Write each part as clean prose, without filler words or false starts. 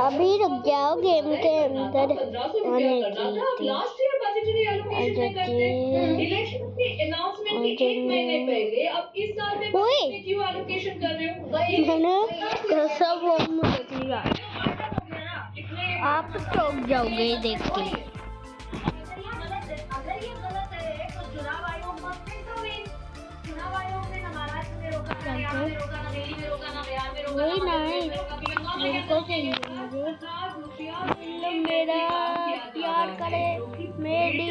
अभी रुक जाओ, गेम के अंदर आने आप चौंक जाओगे देख के। मेरा प्यार करे मेरी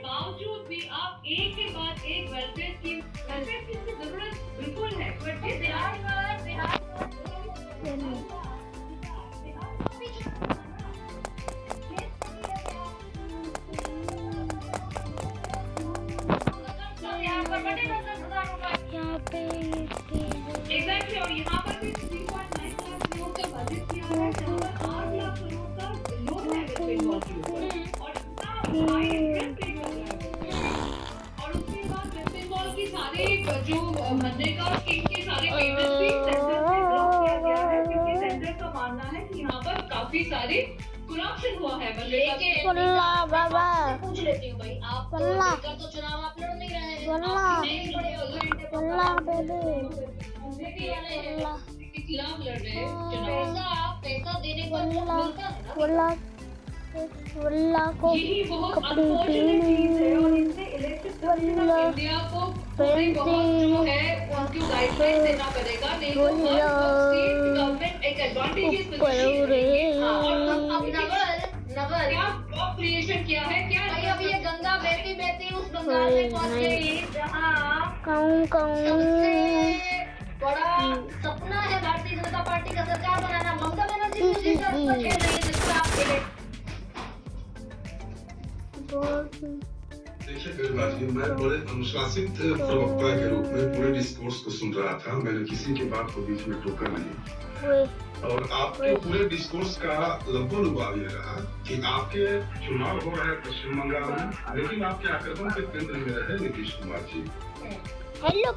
बावजूद भी आप एक के बाद एक वेलफेयर स्कीम की जरूरत बिल्कुल है। यहाँ पे एग्जैक्टली, और यहाँ पर भी 3.9 लाख करोड़ का बजट किया है, जहाँ पर 8 लाख करोड़ का लोन है वेस्ट बंगाल के ऊपर, और और उसके बाद वेस्ट बंगाल की सारे जो मनरेगा स्कीम के सारे पेमेंट भी सेंटर से ब्लॉक किया गया है, क्योंकि सेंटर का मानना है कि यहाँ पर काफी सारे करप्शन हुआ है। बाबा पूछ लेती हूँ भाई, आप तो चुनाव आप लड़ नहीं रहे हैं, के खिलाफ लड़ रहे हैं, पैसा देने को मिलता है ना, यही बहुत अनफॉर्चुनेट चीज है, और इससे इलेक्शन इंडिया को थोड़ी बहुत जो है उनको गाइडलाइन देना पड़ेगा, नहीं तो हर स्टेट गवर्नमेंट एक एडवांटेजेस पोजीशन लेंगे। और अब नवल क्या जॉब क्रिएशन किया है क्या भाई, अब ये गंगा बहती उस बंगाल में पहुंच गई जहाँ सबसे बड़ा सपना है भारतीय जनता पार्टी का सरकार बनाना, ममता बनर्जी मुझे खेल रही है, जिसको आप कि मैं बड़े अनुशासित प्रवक्ता के रूप में पूरे डिस्कोर्स को सुन रहा था। मैंने किसी की बात को बीच में टोका नहीं और आपके पूरे डिस्कोर्स का लबोलुबाव ये रहा कि आपके चुनाव हो रहे हैं पश्चिम बंगाल में, लेकिन आपके आक्रमण के केंद्र में रहे नीतीश कुमार जी। हेलो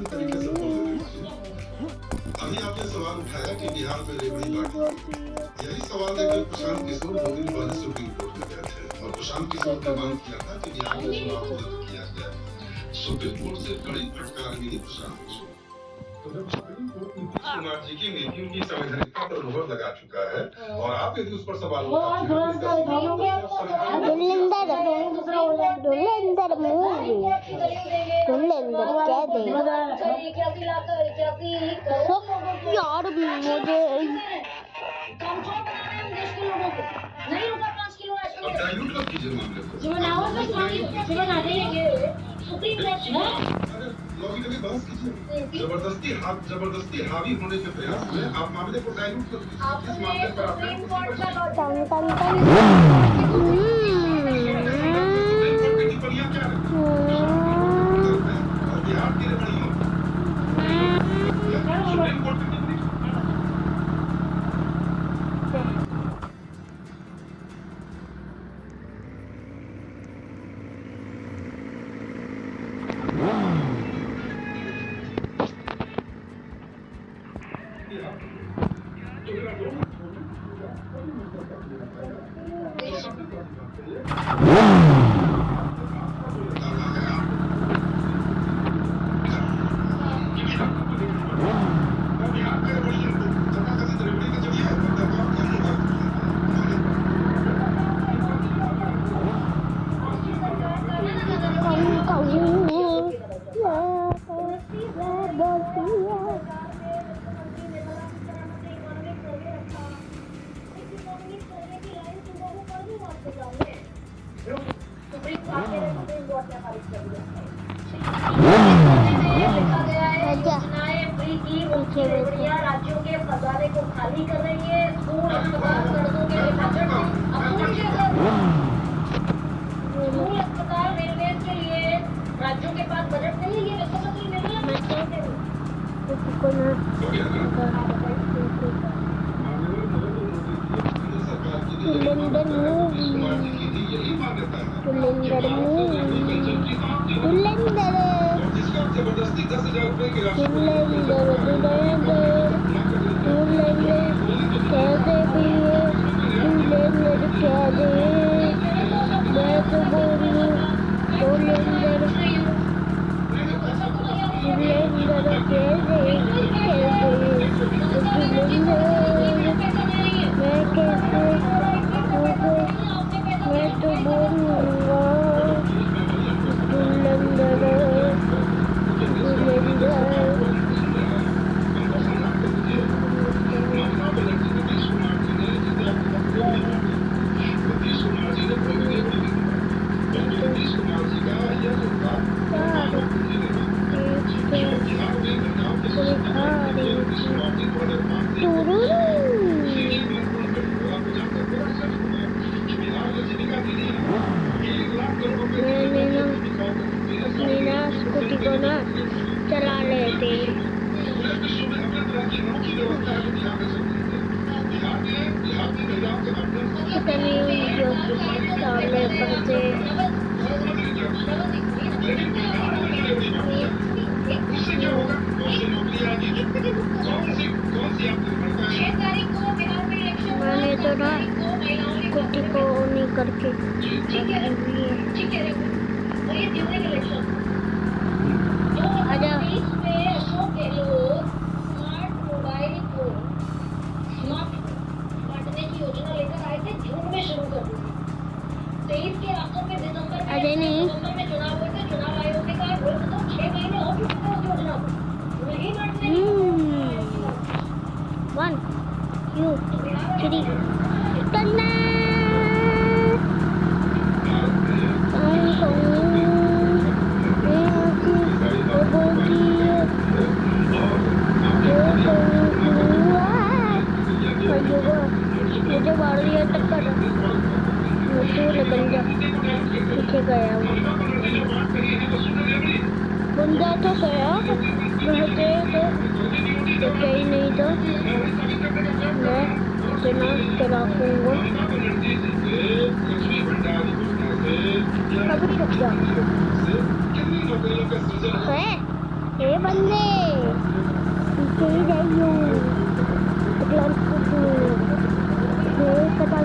तरीके से बोल रहे हैं। अभी आपने सवाल उठाया कि बिहार में रेवड़ी बांटी, यही सवाल लेकर प्रशांत किशोर 2 दिन पहले सुप्रीम कोर्ट में गए थे और प्रशांत किशोर ने मांग किया था कि बिहार में चुनाव को रद्द किया जाए। सुप्रीम कोर्ट से कड़ी फटकार मिली प्रशांत किशोर। तो जब सुप्रीम कोर्ट नीतीश कुमार जी की नीतियों की संवैधानिकता पर मोहर लगा चुका है और आप यदि उस पर सवाल यार मुझे डाइल्यूट मत कीजिए मामले को। लॉजिकली बहस कीजिए। जबरदस्ती हावी होने के प्रयास में आप मामले को डाइल्यूट कर दीजिए। इस मामले पर आपने सुप्रीम कोर्ट की टिप्पणियां क्या है? बिहार की रेवड़ियों सुप्रीम कोर्ट की टिप्पणी राज्यों के खजाने को खाली कर रही है। स्कूल, अस्पताल, सड़कों के स्कूल, अस्पताल, रेलवे के लिए राज्यों के पास बजट नहीं है। वित्त मंत्री जबरदस्ती 10,000 रुपए की राशि चला लेते कितनी वीडियो सामने पड़ते मैंने तो ना कुटी को नहीं करके योजना लेकर आए थे, जून में शुरू कर दी। 23 के आखिर में दिसंबर में चुनाव हुए थे। चुनाव आयोग ने कहा 6 महीने और उस योजना को नहीं बांटने 1 2 3 करना Oh, पीछे गया वो बंदा तो गया रहते तो कहीं नहीं था मैं इतना चलाऊंगा अभी रुक जा है ये बंदे पीछे ही जाइयो पता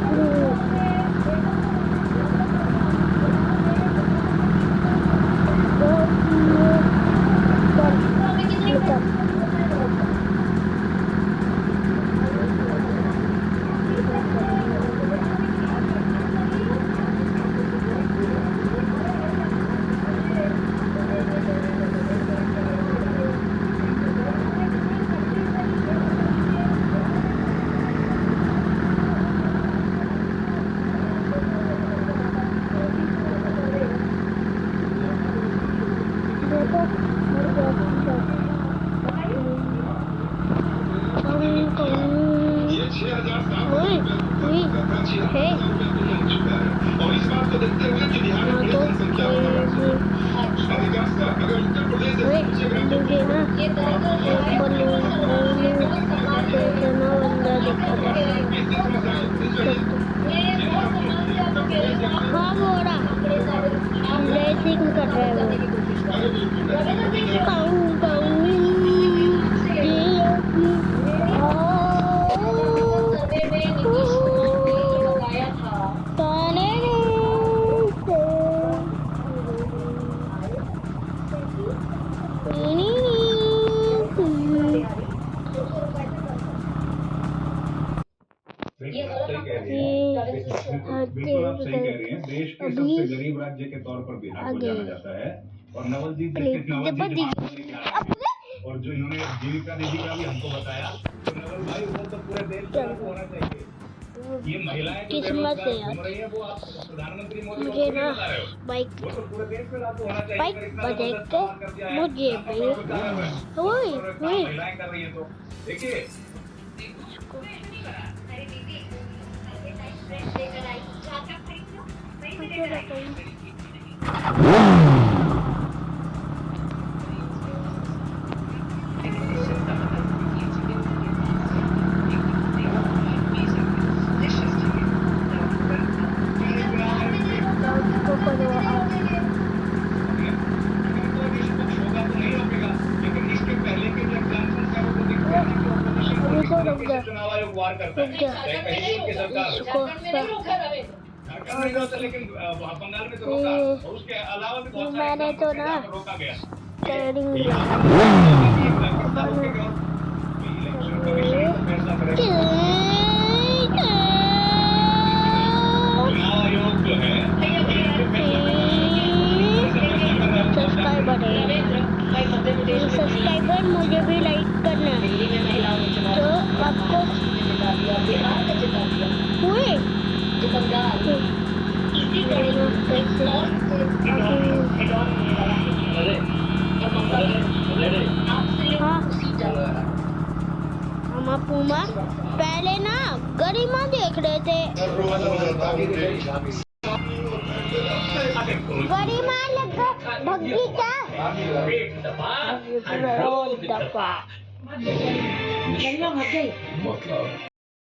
हाँ बोरा रेसिंग कर रहे हो बिल्कुल आप सही कह रही हैं। देश के सबसे गरीब राज्य के तौर पर बिहार को जाना जाता है और नवलजीत दीक्षित और जो इन्होंने जीविका दीदी का भी हमको बताया तो नवल भाई वो तो पूरे देश में होना चाहिए। ये महिलाएं किस्मत है यार वो आप प्रधानमंत्री मोदी मुझे ना बाइक वो तो पूरे देश में लागू होना चाहिए। बाइक बजाते मुझे भी महिलाएं कर रही है तो देखिए चुनाव आयोग वार करता है लेकिन बंगाल में तो रोका और उसके अलावा भी बहुत मैंने तो ना रोका गया। सब्सक्राइबर मुझे भी लाइक करना है तो आपको हुए हम पूमा पहले ना गरिमा देख रहे थे गरिमा लगा भग्गी क्या दफा